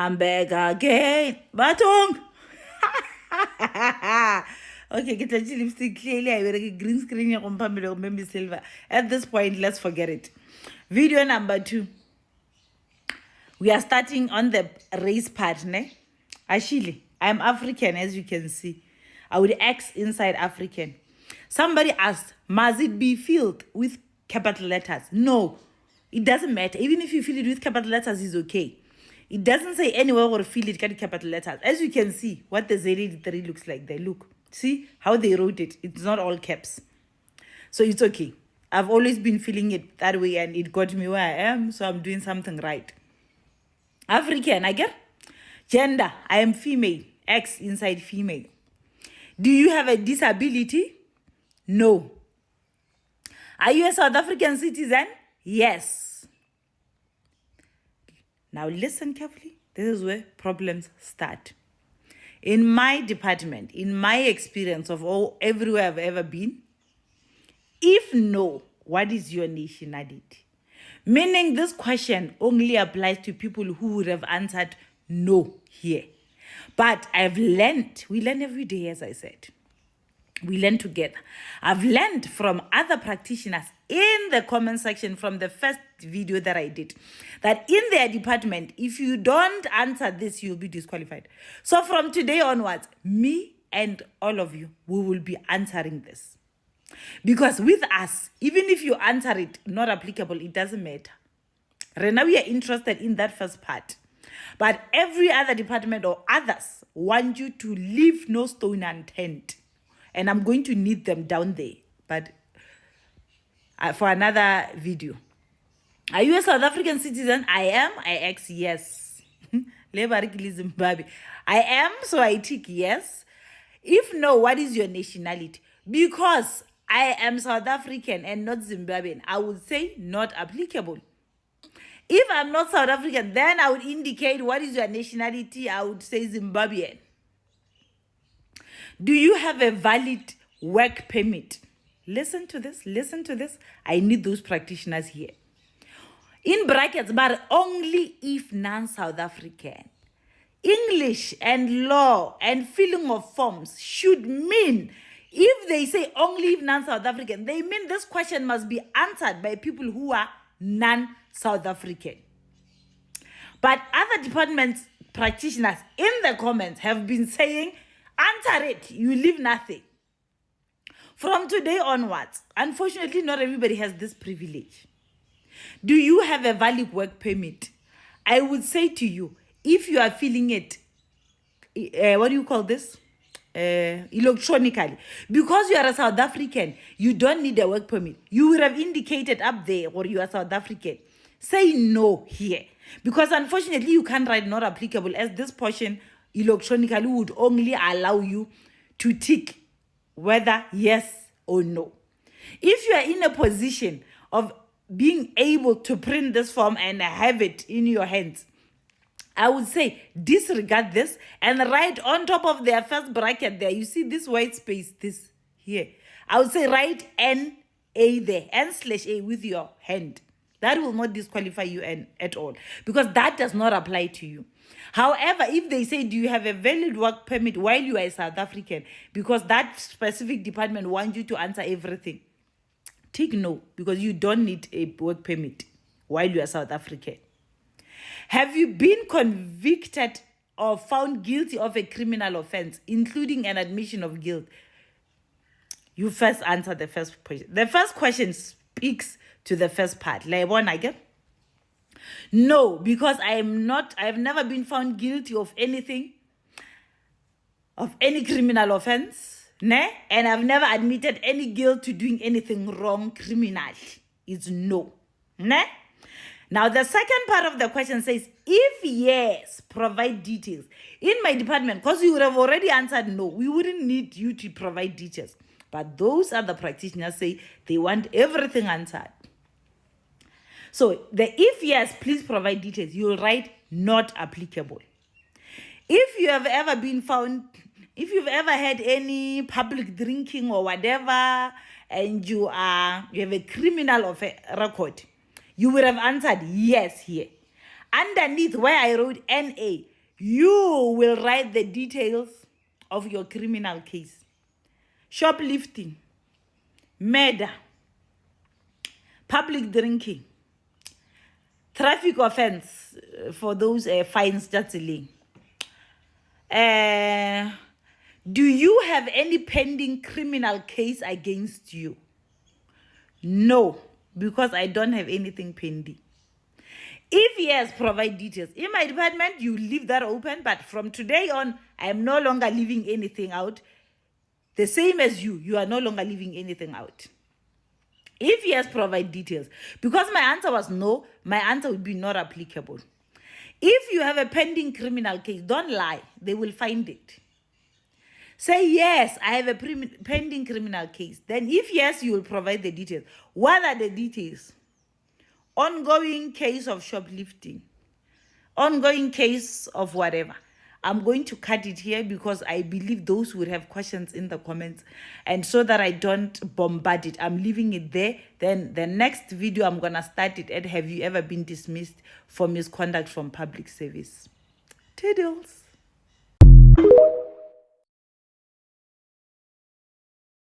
I'm back again. Batong! Okay, get the lipstick clearly. I will get green screen on maybe silver. At this point, let's forget it. Video number 2. We are starting on the race part, ne? Actually, I'm African, as you can see. I would X inside African. Somebody asked, must it be filled with capital letters? No, it doesn't matter. Even if you fill it with capital letters, it's okay. It doesn't say anywhere or fill it with capital letters. As you can see, what the z83 looks like. They look. See how they wrote it. It's not all caps. So it's okay. I've always been feeling it that way and it got me where I am. So I'm doing something right. African, I get. Gender, I am female. X inside female. Do you have a disability? No. Are you a South African citizen? Yes. Now listen carefully. This is where problems start. In my department, in my experience of everywhere I've ever been, if no, what is your nationality? Meaning this question only applies to people who would have answered no here. But I've learned, we learn every day, as I said. We learn together. I've learned from other practitioners in the comment section from the first video that I did, that in their department, if you don't answer this, you'll be disqualified. So from today onwards, me and all of you, we will be answering this. Because with us, even if you answer it, not applicable, it doesn't matter. Right now, we are interested in that first part. But every other department or others want you to leave no stone unturned. And I'm going to need them down there. But for another video. Are you a South African citizen? I am. I X yes. Zimbabwe. I am, so I tick yes. If no, what is your nationality? Because I am South African and not Zimbabwean, I would say not applicable. If I'm not South African, then I would indicate what is your nationality. I would say Zimbabwean. Do you have a valid work permit? Listen to this. Listen to this. I need those practitioners here. In brackets, but only if non-South African. English and law and filling of forms should mean, if they say only if non-South African, they mean this question must be answered by people who are non-South African. But other departments practitioners in the comments have been saying, answer it, you leave nothing. From today onwards, unfortunately, not everybody has this privilege. Do you have a valid work permit? I would say to you, if you are feeling it, what do you call this? Electronically. Because you are a South African, you don't need a work permit. You would have indicated up there, or you are South African. Say no here. Because unfortunately, you can't write not applicable, as this portion electronically would only allow you to tick whether yes or no. If you are in a position of being able to print this form and have it in your hands, I would say disregard this and write on top of their first bracket there. You see this white space, this here. I would say write N-A there, N/A with your hand. That will not disqualify you at all, because that does not apply to you. However, if they say, do you have a valid work permit while you are a South African, because that specific department wants you to answer everything, take no, because you don't need a work permit while you are South African. Have you been convicted or found guilty of a criminal offense, including an admission of guilt? You first answer the first question. The first question speaks to the first part. No, because I've never been found guilty of anything, of any criminal offense, ne? And I've never admitted any guilt to doing anything wrong criminal. It's no, ne? Now, the second part of the question says, if yes, provide details. In my department, because you would have already answered no, we wouldn't need you to provide details. But those other practitioners say they want everything answered. So, the if yes, please provide details, you'll write not applicable. If you have ever been found, if you've ever had any public drinking or whatever, and you have a criminal record, you would have answered yes here. underneath where I wrote NA, you will write the details of your criminal case. Shoplifting, murder, public drinking, traffic offense for those fines just delaying. Do you have any pending criminal case against you? No, because I don't have anything pending. If yes, provide details. In my department, you leave that open, but from today on, I am no longer leaving anything out. The same as you are no longer leaving anything out. If yes, provide details. Because my answer was no, my answer would be not applicable. If you have a pending criminal case, don't lie. They will find it. Say, yes, I have a pending criminal case. Then if yes, you will provide the details. What are the details? Ongoing case of shoplifting. Ongoing case of whatever. I'm going to cut it here because I believe those would have questions in the comments. And so that I don't bombard it, I'm leaving it there. Then the next video, I'm going to start it at have you ever been dismissed for misconduct from public service? Toodles.